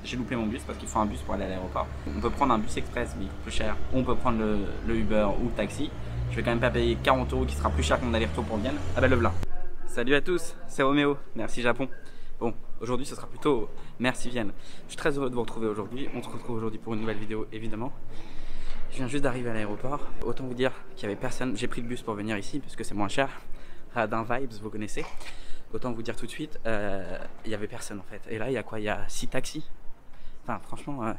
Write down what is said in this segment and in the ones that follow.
j'ai loupé mon bus parce qu'il faut un bus pour aller à l'aéroport. On peut prendre un bus express mais il coûte plus cher, ou on peut prendre le Uber ou le taxi. Je vais quand même pas payer 40 € qui sera plus cher que mon aller-retour pour Vienne. Ah bah le voilà. Salut à tous, c'est Roméo, merci Japon. Bon, aujourd'hui ce sera plutôt merci Vienne. Je suis très heureux de vous retrouver aujourd'hui. On se retrouve aujourd'hui pour une nouvelle vidéo évidemment. Je viens juste d'arriver à l'aéroport. Autant vous dire qu'il n'y avait personne. J'ai pris le bus pour venir ici parce que c'est moins cher. Radin Vibes, vous connaissez. Autant vous dire tout de suite, il n'y avait personne en fait. Et là, il y a quoi? Il y a 6 taxis. Enfin, franchement,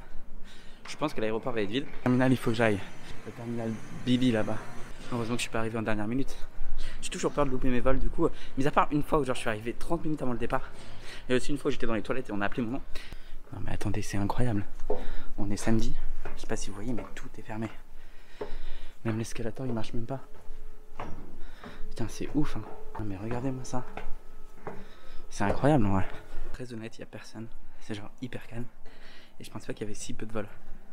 je pense que l'aéroport va être vide. Le terminal, il faut que j'aille. Le terminal Bibi là-bas. Heureusement que je suis pas arrivé en dernière minute. J'ai toujours peur de louper mes vols du coup. Mis à part une fois où genre, je suis arrivé 30 minutes avant le départ. Et aussi une fois où j'étais dans les toilettes et on a appelé mon nom. Non mais attendez, c'est incroyable. On est samedi. Je sais pas si vous voyez, mais tout est fermé. Même l'escalator, il marche même pas. Putain, c'est ouf, hein. Non mais regardez-moi ça. C'est incroyable, ouais. Très honnête, il n'y a personne. C'est genre hyper calme. Et je pensais pas qu'il y avait si peu de vols.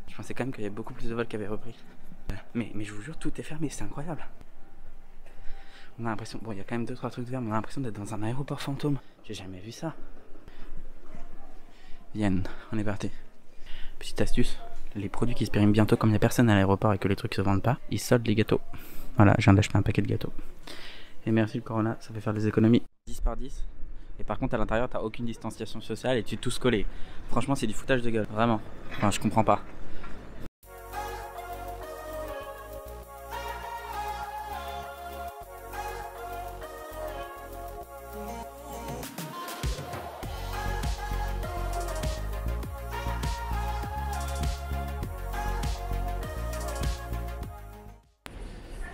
Je pensais quand même qu'il y avait beaucoup plus de vols qui avaient repris. Mais je vous jure, tout est fermé, c'est incroyable. On a l'impression, bon, il y a quand même 2-3 trucs verts, mais on a l'impression d'être dans un aéroport fantôme. J'ai jamais vu ça. Vienne, on est parti. Petite astuce, les produits qui se périment bientôt, comme il n'y a personne à l'aéroport et que les trucs se vendent pas, ils soldent les gâteaux. Voilà, je viens d'acheter un paquet de gâteaux. Et merci le Corona, ça fait faire des économies. 10 par 10. Et par contre à l'intérieur t'as aucune distanciation sociale et tu es tous collés. Franchement c'est du foutage de gueule, vraiment. Enfin je comprends pas.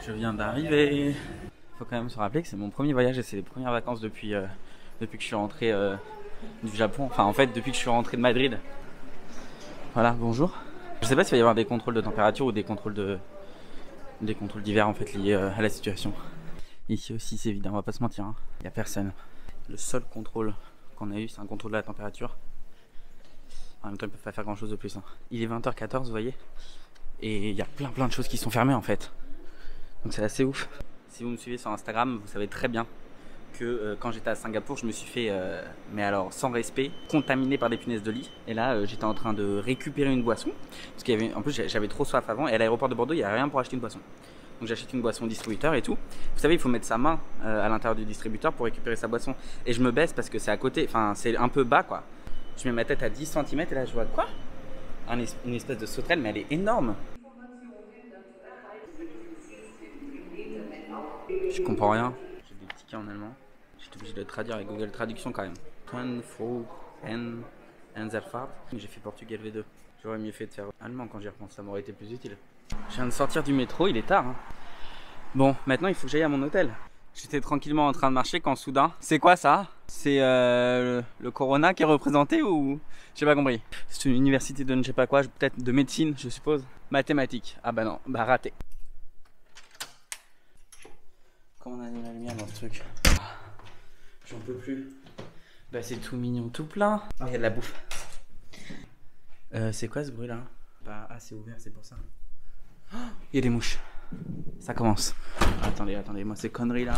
Je viens d'arriver. Faut quand même se rappeler que c'est mon premier voyage et c'est les premières vacances depuis que je suis rentré du Japon. Enfin en fait depuis que je suis rentré de Madrid. Voilà, bonjour. Je sais pas s'il va y avoir des contrôles de température ou des contrôles d'hiver en fait liés à la situation. Ici aussi c'est vide, on va pas se mentir, hein. Il y a personne. Le seul contrôle qu'on a eu c'est un contrôle de la température. En même temps ils peuvent pas faire grand chose de plus, hein. Il est 20h14 vous voyez. Et il y a plein de choses qui sont fermées en fait. Donc c'est assez ouf. Si vous me suivez sur Instagram, vous savez très bien que quand j'étais à Singapour, je me suis fait, mais alors sans respect, contaminé par des punaises de lit. Et là, j'étais en train de récupérer une boisson. Parce qu'il y avait, en plus, j'avais trop soif avant. Et à l'aéroport de Bordeaux, il n'y a rien pour acheter une boisson. Donc j'achète une boisson au distributeur et tout. Vous savez, il faut mettre sa main à l'intérieur du distributeur pour récupérer sa boisson. Et je me baisse parce que c'est à côté, enfin c'est un peu bas quoi. Je mets ma tête à 10 cm et là je vois quoi? Une espèce de sauterelle, mais elle est énorme. Je comprends rien. J'ai des tickets en allemand. J'étais obligé de le traduire avec Google Traduction quand même. J'ai fait portugais V2. J'aurais mieux fait de faire allemand quand j'y repense, ça m'aurait été plus utile. Je viens de sortir du métro, il est tard. Hein. Bon, maintenant il faut que j'aille à mon hôtel. J'étais tranquillement en train de marcher quand soudain... C'est quoi ça? C'est le Corona qui est représenté ou... J'ai pas compris. C'est une université de ne sais pas quoi, peut-être de médecine je suppose. Mathématiques. Ah bah non, bah raté. Comment on a mis la lumière dans ce truc? J'en peux plus. Bah c'est tout mignon, tout plein. Oh, il y a de la bouffe. C'est quoi ce bruit là? Bah ah c'est ouvert, c'est pour ça. Oh, il y a des mouches. Ça commence. Attendez, moi ces conneries là.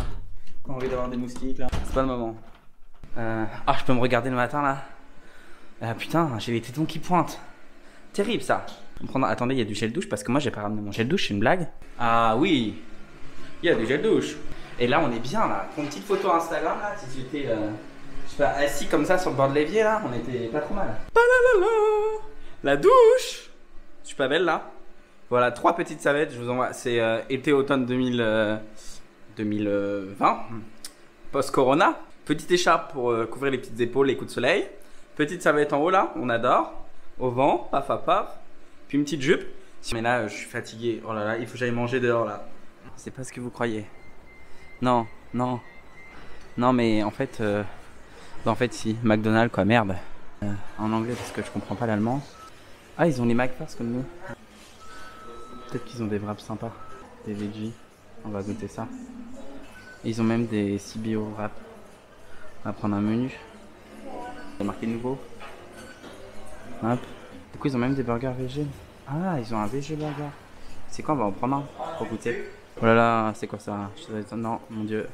Pas envie d'avoir des moustiques là. C'est pas le moment. Ah je peux me regarder le matin là. Ah putain, j'ai les tétons qui pointent. Terrible ça. Attendez, il y a du gel douche parce que moi j'ai pas ramené mon gel douche, c'est une blague. Ah oui, il y a du gel douche. Et là on est bien là. Pour une petite photo Instagram là, si j'étais je sais pas, assis comme ça sur le bord de l'évier là, on était pas trop mal. La douche. Je suis pas belle là. Voilà, 3 petites serviettes, je vous envoie. C'est été-automne 2020. Post-corona. Petite écharpe pour couvrir les petites épaules, les coups de soleil. Petite serviette en haut là, on adore. Au vent, paf à paf. Puis une petite jupe. Mais là, je suis fatigué. Oh là là, il faut que j'aille manger dehors là. C'est pas ce que vous croyez. Non, mais en fait si, McDonald's quoi, merde. En anglais parce que je comprends pas l'allemand. Ah, ils ont les McFast comme nous. Peut-être qu'ils ont des wraps sympas. Des veggies. On va goûter ça. Et ils ont même des CBO wraps. On va prendre un menu. Il y a marqué nouveau. Hop. Du coup, ils ont même des burgers végé. Ah, ils ont un végé burger. C'est quoi? On va en prendre un pour goûter. Oh là là, c'est quoi ça? Non, mon dieu.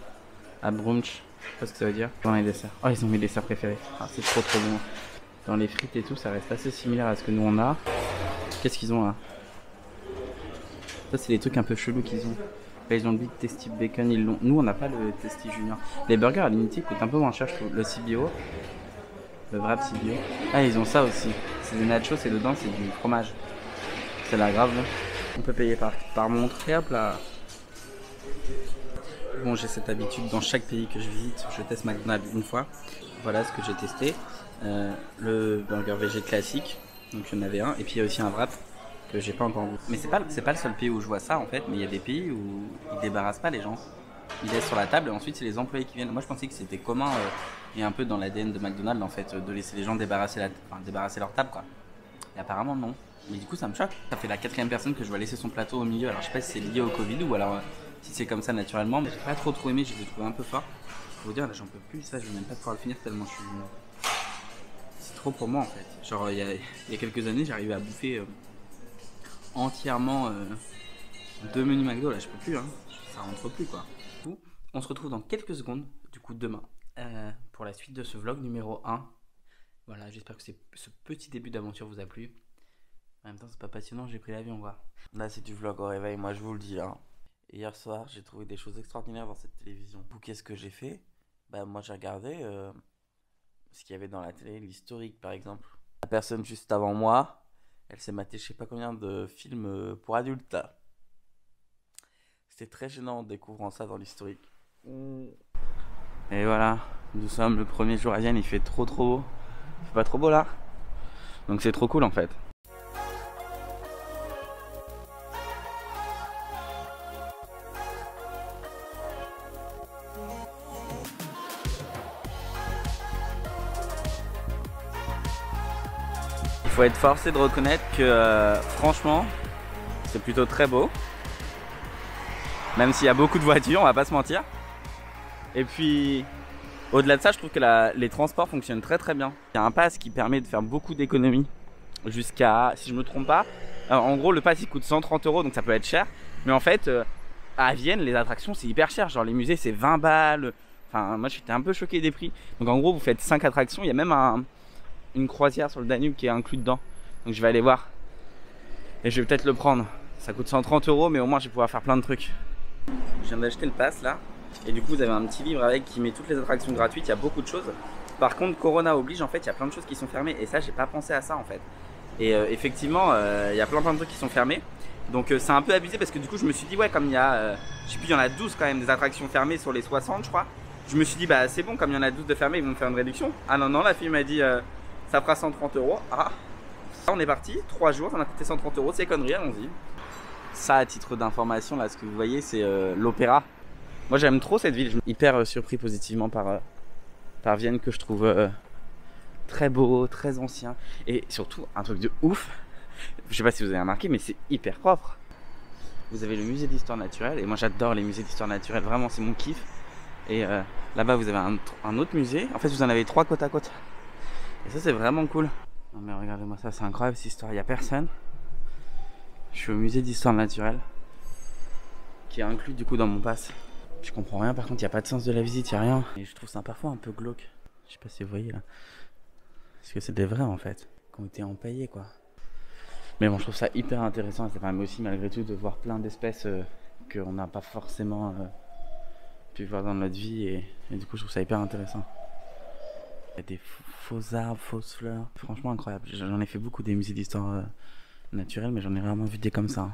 À brunch. Je sais pas ce que ça veut dire. Dans les desserts. Oh, ils ont mes desserts préférés. Ah, c'est trop bon. Dans les frites et tout, ça reste assez similaire à ce que nous on a. Qu'est-ce qu'ils ont là? Ça, c'est les trucs un peu chelous qu'ils ont. Là, ils ont le Big Tasty Bacon, ils l'ont. Nous, on n'a pas le Tasty Junior. Les burgers à l'unité coûtent un peu moins cher, je trouve. Le CBO, le Wrap CBO. Ah, ils ont ça aussi. C'est des nachos et dedans, c'est du fromage. C'est la grave. On peut payer par montre. Et hop là. Bon, j'ai cette habitude dans chaque pays que je visite, je teste McDonald's une fois. Voilà ce que j'ai testé. Le burger végé classique, donc il y en avait un. Et puis il y a aussi un wrap que j'ai pas encore goûté. Mais c'est pas le seul pays où je vois ça en fait, mais il y a des pays où ils débarrassent pas les gens. Ils laissent sur la table et ensuite c'est les employés qui viennent. Moi je pensais que c'était commun et un peu dans l'ADN de McDonald's en fait, de laisser les gens débarrasser leur table quoi. Et apparemment non. Mais du coup ça me choque. Ça fait la 4e personne que je vois laisser son plateau au milieu. Alors je sais pas si c'est lié au Covid ou alors si c'est comme ça naturellement. Mais j'ai pas trop aimé, je les ai trouvés un peu forts. Faut vous dire là j'en peux plus, ça je vais même pas pouvoir le finir tellement je suis... C'est trop pour moi en fait. Genre il y a quelques années j'arrivais à bouffer entièrement 2 menus McDo, là je peux plus hein. Ça rentre plus quoi. Du coup, on se retrouve dans quelques secondes, du coup demain, pour la suite de ce vlog numéro 1. Voilà, j'espère que ce petit début d'aventure vous a plu. En même temps c'est pas passionnant, j'ai pris l'avion quoi. Là c'est du vlog au réveil, moi je vous le dis hein. Hier soir j'ai trouvé des choses extraordinaires dans cette télévision. Du coup qu'est-ce que j'ai fait? Bah moi j'ai regardé ce qu'il y avait dans la télé, l'historique par exemple. La personne juste avant moi, elle s'est matée je sais pas combien de films pour adultes là. C'était très gênant en découvrant ça dans l'historique. Et voilà, nous sommes le premier jour à Vienne, il fait trop beau. Il fait pas trop beau là? Donc c'est trop cool en fait. Il faut être forcé de reconnaître que franchement c'est plutôt très beau. Même s'il y a beaucoup de voitures, on va pas se mentir. Et puis au-delà de ça, je trouve que les transports fonctionnent très bien. Il y a un pass qui permet de faire beaucoup d'économies. Jusqu'à, si je me trompe pas, en gros le pass il coûte 130 € donc ça peut être cher. Mais en fait à Vienne les attractions c'est hyper cher. Genre les musées c'est 20 balles. Enfin moi j'étais un peu choqué des prix. Donc en gros vous faites 5 attractions. Il y a même une croisière sur le Danube qui est inclus dedans. Donc je vais aller voir. Et je vais peut-être le prendre. Ça coûte 130 € mais au moins je vais pouvoir faire plein de trucs. Je viens d'acheter le pass là. Et du coup vous avez un petit livre avec qui met toutes les attractions gratuites. Il y a beaucoup de choses. Par contre Corona oblige en fait, il y a plein de choses qui sont fermées. Et ça j'ai pas pensé à ça en fait. Et effectivement il y a plein de trucs qui sont fermés. Donc c'est un peu abusé parce que du coup je me suis dit ouais comme il y a je sais plus il y en a 12 quand même des attractions fermées sur les 60 je crois. Je me suis dit bah c'est bon comme il y en a 12 de fermées ils vont me faire une réduction. Ah non la fille m'a dit ça fera 130 €. Ah on est parti, 3 jours, ça m'a coûté 130 €, c'est connerie, allons-y. Ça à titre d'information là ce que vous voyez c'est l'opéra. Moi j'aime trop cette ville, je suis hyper surpris positivement par Vienne que je trouve très beau, très ancien. Et surtout un truc de ouf, je sais pas si vous avez remarqué mais c'est hyper propre. Vous avez le musée d'histoire naturelle et moi j'adore les musées d'histoire naturelle, vraiment c'est mon kiff. Et là-bas vous avez un autre musée, en fait vous en avez 3 côte à côte. Et ça c'est vraiment cool. Non mais regardez-moi ça, c'est incroyable cette histoire, il n'y a personne. Je suis au musée d'histoire naturelle qui est inclus du coup dans mon pass. Je comprends rien par contre, il n'y a pas de sens de la visite, il n'y a rien. Et je trouve ça parfois un peu glauque. Je sais pas si vous voyez là. Parce que c'est des vrais en fait, qui ont été empaillés quoi. Mais bon je trouve ça hyper intéressant et ça permet aussi malgré tout de voir plein d'espèces qu'on n'a pas forcément pu voir dans notre vie et du coup je trouve ça hyper intéressant. Il y a des faux arbres, fausses fleurs, franchement incroyable. J'en ai fait beaucoup des musées d'histoire naturelle mais j'en ai rarement vu des comme ça.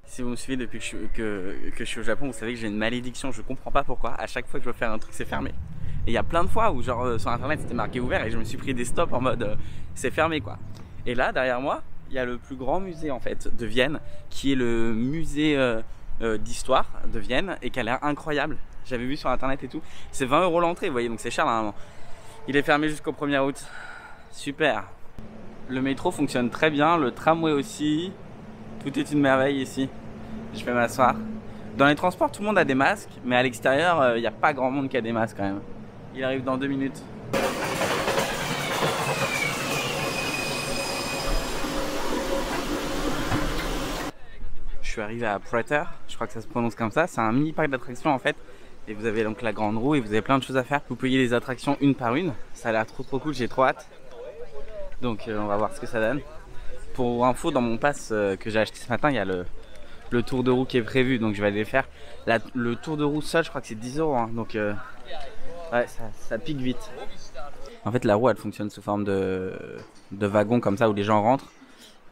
Si vous me suivez depuis que je suis au Japon, vous savez que j'ai une malédiction, je comprends pas pourquoi. À chaque fois que je veux faire un truc, c'est fermé. Et il y a plein de fois où genre sur internet c'était marqué ouvert et je me suis pris des stops en mode c'est fermé quoi. Et là derrière moi, il y a le plus grand musée en fait de Vienne qui est le musée d'histoire de Vienne et qui a l'air incroyable. J'avais vu sur internet et tout. C'est 20 € l'entrée, vous voyez, donc c'est cher normalement. Il est fermé jusqu'au 1er août. Super. Le métro fonctionne très bien, le tramway aussi. Tout est une merveille ici. Je vais m'asseoir. Dans les transports, tout le monde a des masques, mais à l'extérieur, il n'y a pas grand monde qui a des masques quand même. Il arrive dans 2 minutes. Je suis arrivé à Prater, je crois que ça se prononce comme ça. C'est un mini parc d'attractions en fait Et vous avez donc la grande roue et vous avez plein de choses à faire. Vous payez les attractions une par une. Ça a l'air trop cool, j'ai trop hâte. Donc on va voir ce que ça donne. Pour info, dans mon pass que j'ai acheté ce matin, il y a le tour de roue qui est prévu. Donc je vais aller le faire. Le tour de roue seul, je crois que c'est 10 €. Hein, donc ouais, ça pique vite. En fait, la roue, elle fonctionne sous forme de wagon comme ça où les gens rentrent.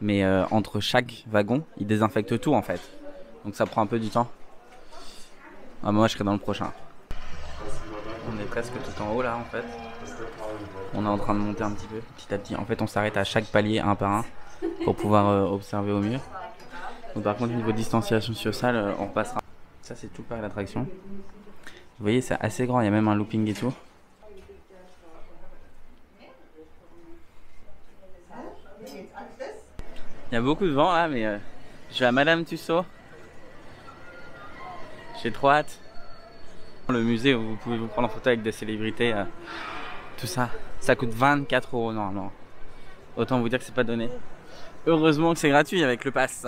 Mais entre chaque wagon, ils désinfectent tout en fait. Donc ça prend un peu du temps. Ah, moi je serai dans le prochain. On est presque tout en haut là en fait. On est en train de monter un petit peu, petit à petit. En fait on s'arrête à chaque palier un par un pour pouvoir observer au mieux. Donc par contre niveau distanciation sociale, on repassera. Ça c'est tout par l'attraction. Vous voyez c'est assez grand, il y a même un looping et tout. Il y a beaucoup de vent là mais je vais à Madame Tussauds. J'ai trop hâte. Le musée où vous pouvez vous prendre en photo avec des célébrités, tout ça, ça coûte 24 € normalement. Autant vous dire que c'est pas donné. Heureusement que c'est gratuit avec le pass.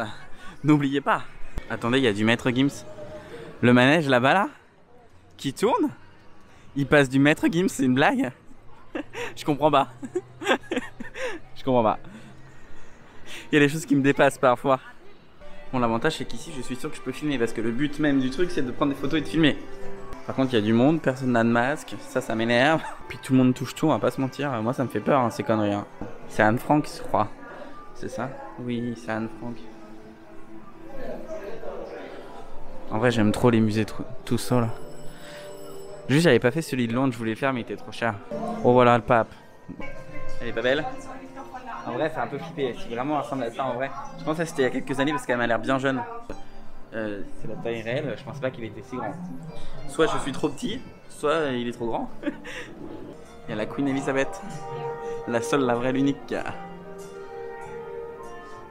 N'oubliez pas. Attendez, il y a du Maître Gims. Le manège là-bas là, qui tourne. Il passe du Maître Gims, c'est une blague. Je comprends pas. Je comprends pas. Il y a des choses qui me dépassent parfois. Bon, l'avantage c'est qu'ici je suis sûr que je peux filmer parce que le but même du truc c'est de prendre des photos et de filmer. Par contre il y a du monde, personne n'a de masque, ça m'énerve. Puis tout le monde touche tout, on va pas se mentir, moi ça me fait peur hein, ces conneries. Hein. C'est Anne Frank je crois, c'est ça? Oui c'est Anne Frank. En vrai j'aime trop les musées tout ça là. Juste j'avais pas fait celui de Londres, je voulais le faire mais il était trop cher. Oh voilà le pape. Elle est pas belle? En vrai, c'est un peu flippé. Si vraiment elle ressemble à ça, en vrai, je pense que c'était il y a quelques années parce qu'elle m'a l'air bien jeune. C'est la taille réelle, je pense pas qu'il était si grand. Soit je suis trop petit, soit il est trop grand. Il y a la Queen Elizabeth, la seule, la vraie, l'unique.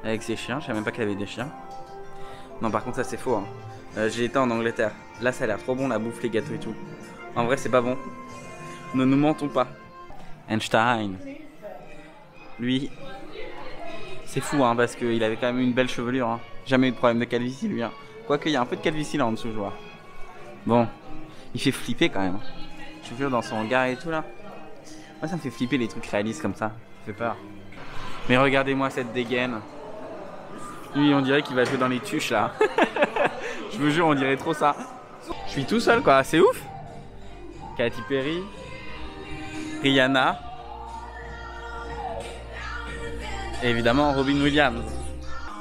Avec ses chiens, je savais même pas qu'elle avait des chiens. Non, par contre, ça c'est faux. Hein. J'ai été en Angleterre. Là, ça a l'air trop bon la bouffe, les gâteaux et tout. En vrai, c'est pas bon. Ne nous mentons pas. Einstein. Lui, c'est fou hein, parce qu'il avait quand même une belle chevelure. Hein. Jamais eu de problème de calvitie lui. Hein. Quoique il y a un peu de calvitie là en dessous, je vois. Bon, il fait flipper quand même. Je te jure dans son regard et tout là. Moi ça me fait flipper les trucs réalistes comme ça. Ça fait peur. Mais regardez-moi cette dégaine. Lui on dirait qu'il va jouer dans les tuches là. Je vous jure on dirait trop ça. Je suis tout seul quoi, c'est ouf. Katy Perry, Rihanna. Et évidemment Robin Williams.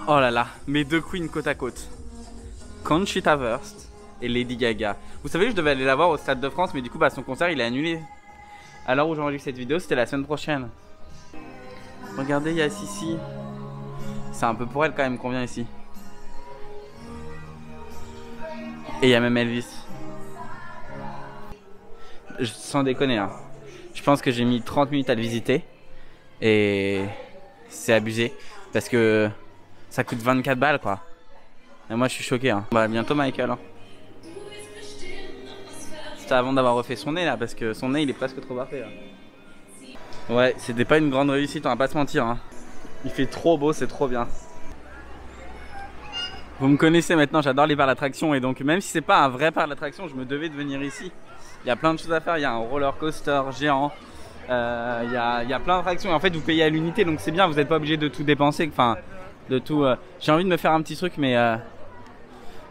Oh là là, mes deux queens côte à côte. Conchita Wurst et Lady Gaga. Vous savez je devais aller la voir au Stade de France mais du coup bah, son concert il est annulé. À l'heure où j'enregistre cette vidéo c'était la semaine prochaine. Regardez il y a Sissi. C'est un peu pour elle quand même qu'on vient ici. Et il y a même Elvis. Sans déconner hein. Je pense que j'ai mis 30 minutes à le visiter. Et... c'est abusé parce que ça coûte 24 balles quoi. Et moi je suis choqué hein. Bah bientôt Michael hein. C'était avant d'avoir refait son nez là parce que son nez il est presque trop parfait là. Ouais c'était pas une grande réussite on va pas se mentir hein. Il fait trop beau, c'est trop bien. Vous me connaissez maintenant, j'adore les parcs d'attractions et donc même si c'est pas un vrai parc d'attractions je me devais de venir ici. Il y a plein de choses à faire, il y a un roller coaster géant. Il y a plein d'attractions et en fait vous payez à l'unité donc c'est bien, vous n'êtes pas obligé de tout dépenser, enfin de tout. J'ai envie de me faire un petit truc mais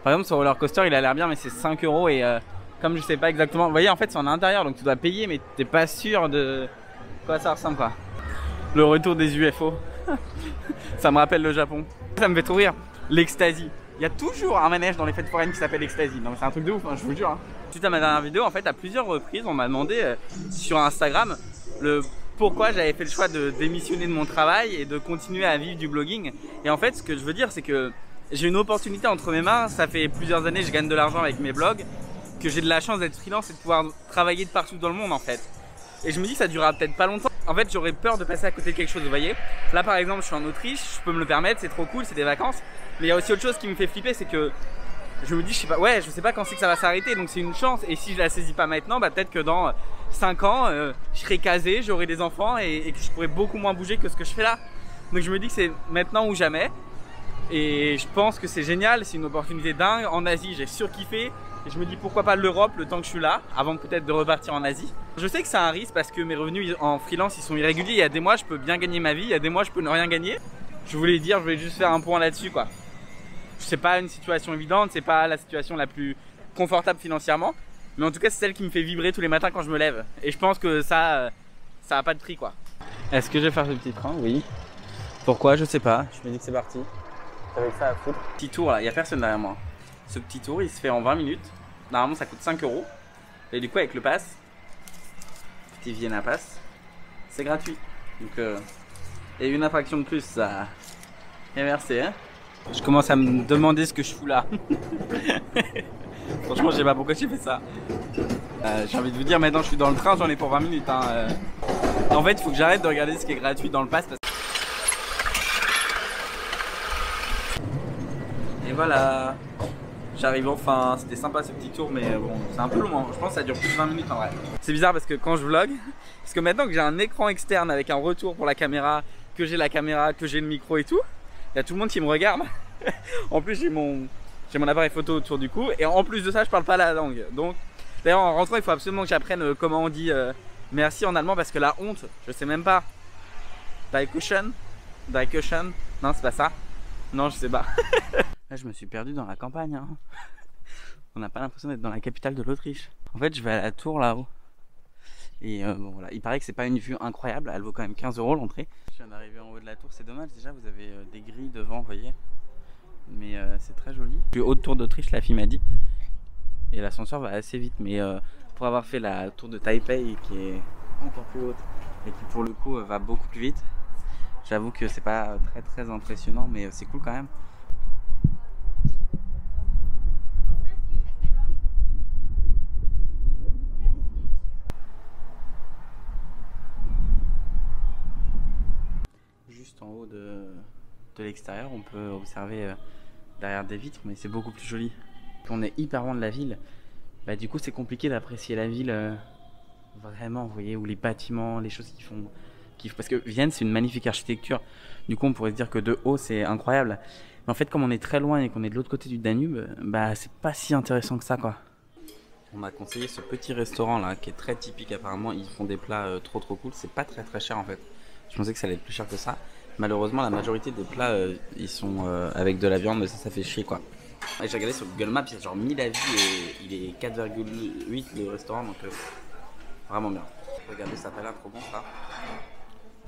par exemple sur roller coaster il a l'air bien mais c'est 5 € et comme je sais pas exactement, vous voyez en fait c'est en intérieur donc tu dois payer mais t'es pas sûr de quoi ça ressemble quoi. Le retour des UFO, ça me rappelle le Japon, ça me fait trop rire. L'Ecstasy, il y a toujours un manège dans les fêtes foraines qui s'appelle Ecstasy, non mais c'est un truc de ouf hein, je vous jure hein. Suite à ma dernière vidéo en fait à plusieurs reprises on m'a demandé sur Instagram pourquoi j'avais fait le choix de démissionner de mon travail et de continuer à vivre du blogging. Et en fait ce que je veux dire c'est que j'ai une opportunité entre mes mains, ça fait plusieurs années que je gagne de l'argent avec mes blogs, que j'ai de la chance d'être freelance et de pouvoir travailler de partout dans le monde en fait. Et je me dis que ça durera peut-être pas longtemps. En fait j'aurais peur de passer à côté de quelque chose, vous voyez. Là par exemple je suis en Autriche, je peux me le permettre, c'est trop cool, c'est des vacances. Mais il y a aussi autre chose qui me fait flipper, c'est que je me dis je sais pas, ouais je sais pas quand c'est que ça va s'arrêter donc c'est une chance. Et si je la saisis pas maintenant, bah peut-être que dans 5 ans je serai casé, j'aurai des enfants et que je pourrai beaucoup moins bouger que ce que je fais là. Donc je me dis que c'est maintenant ou jamais. Et je pense que c'est génial, c'est une opportunité dingue. En Asie j'ai surkiffé, Et je me dis pourquoi pas l'Europe le temps que je suis là, avant peut-être de repartir en Asie. Je sais que c'est un risque parce que mes revenus en freelance ils sont irréguliers. Il y a des mois je peux bien gagner ma vie, il y a des mois je peux ne rien gagner. Je voulais juste faire un point là-dessus quoi. C'est pas une situation évidente, c'est pas la situation la plus confortable financièrement. Mais en tout cas c'est celle qui me fait vibrer tous les matins quand je me lève. Et je pense que ça a pas de prix quoi. Est-ce que je vais faire ce petit train? Oui. Pourquoi? Je sais pas. Je me dis que c'est parti. Avec ça à foutre. Petit tour là, il n'y a personne derrière moi. Ce petit tour il se fait en 20 minutes. Normalement ça coûte 5 €. Et du coup avec le pass, petit Vienna Pass, c'est gratuit. Donc et une attraction de plus ça. Et merci hein. Je commence à me demander ce que je fous là. Franchement je sais pas pourquoi j'ai fait ça. J'ai envie de vous dire maintenant je suis dans le train, j'en ai pour 20 minutes hein. En fait il faut que j'arrête de regarder ce qui est gratuit dans le pass. Et voilà, j'arrive enfin, c'était sympa ce petit tour mais bon c'est un peu long, hein. Je pense que ça dure plus de 20 minutes en vrai. C'est bizarre parce que quand je vlog, parce que maintenant que j'ai un écran externe avec un retour pour la caméra, que j'ai la caméra, que j'ai le micro et tout, il y a tout le monde qui me regarde. En plus j'ai mon appareil photo autour du cou et en plus de ça je parle pas la langue. Donc d'ailleurs en rentrant il faut absolument que j'apprenne comment on dit merci en allemand parce que la honte, je sais même pas. Dankeschön, non c'est pas ça. Non je sais pas. Là je me suis perdu dans la campagne hein. On n'a pas l'impression d'être dans la capitale de l'Autriche. En fait je vais à la tour là-haut. Et bon voilà, il paraît que c'est pas une vue incroyable, elle vaut quand même 15 € l'entrée. Je viens d'arriver en haut de la tour, c'est dommage déjà vous avez des grilles devant vous voyez. Mais c'est très joli. Plus haute tour d'Autriche la fille m'a dit. Et l'ascenseur va assez vite mais pour avoir fait la tour de Taipei qui est encore plus haute et qui pour le coup va beaucoup plus vite, j'avoue que c'est pas très impressionnant mais c'est cool quand même. Juste en haut de l'extérieur on peut observer derrière des vitres mais c'est beaucoup plus joli. Quand on est hyper loin de la ville, bah du coup c'est compliqué d'apprécier la ville vraiment, vous voyez, ou les bâtiments, les choses qui font parce que Vienne c'est une magnifique architecture. Du coup on pourrait se dire que de haut c'est incroyable. Mais en fait comme on est très loin et qu'on est de l'autre côté du Danube, bah c'est pas si intéressant que ça quoi. On m'a conseillé ce petit restaurant là qui est très typique apparemment, ils font des plats trop cool, c'est pas très cher en fait. Je pensais que ça allait être plus cher que ça. Malheureusement la majorité des plats ils sont avec de la viande, mais ça fait chier quoi. Et j'ai regardé sur Google Maps, il y a genre 1000 avis et il est 4,8 le restaurant donc vraiment bien. Regardez ça a l'air trop bon ça.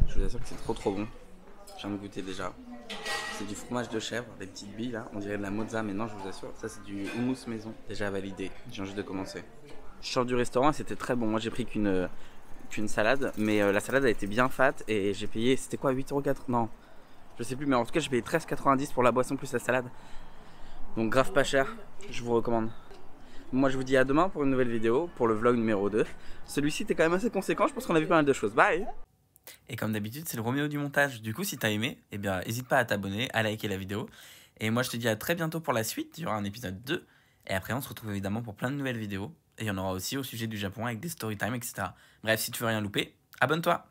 Je vous assure que c'est trop bon. Je viens de goûter déjà. C'est du fromage de chèvre, des petites billes là, on dirait de la mozza mais non je vous assure, ça c'est du houmous maison. Déjà validé, je viens juste de commencer. Je sors du restaurant et c'était très bon, moi j'ai pris qu'une salade, mais la salade a été bien fat et j'ai payé, c'était quoi 8,80 €? Non, je sais plus, mais en tout cas j'ai payé 13,90 € pour la boisson plus la salade. Donc grave pas cher, je vous recommande. Moi je vous dis à demain pour une nouvelle vidéo, pour le vlog numéro 2. Celui-ci était quand même assez conséquent, je pense qu'on a vu pas mal de choses. Bye. Et comme d'habitude c'est le Roméo du montage, du coup si t'as aimé, eh bien n'hésite pas à t'abonner, à liker la vidéo. Et moi je te dis à très bientôt pour la suite, il y aura un épisode 2. Et après on se retrouve évidemment pour plein de nouvelles vidéos. Et il y en aura aussi au sujet du Japon avec des story time, etc. Bref, si tu veux rien louper, abonne-toi.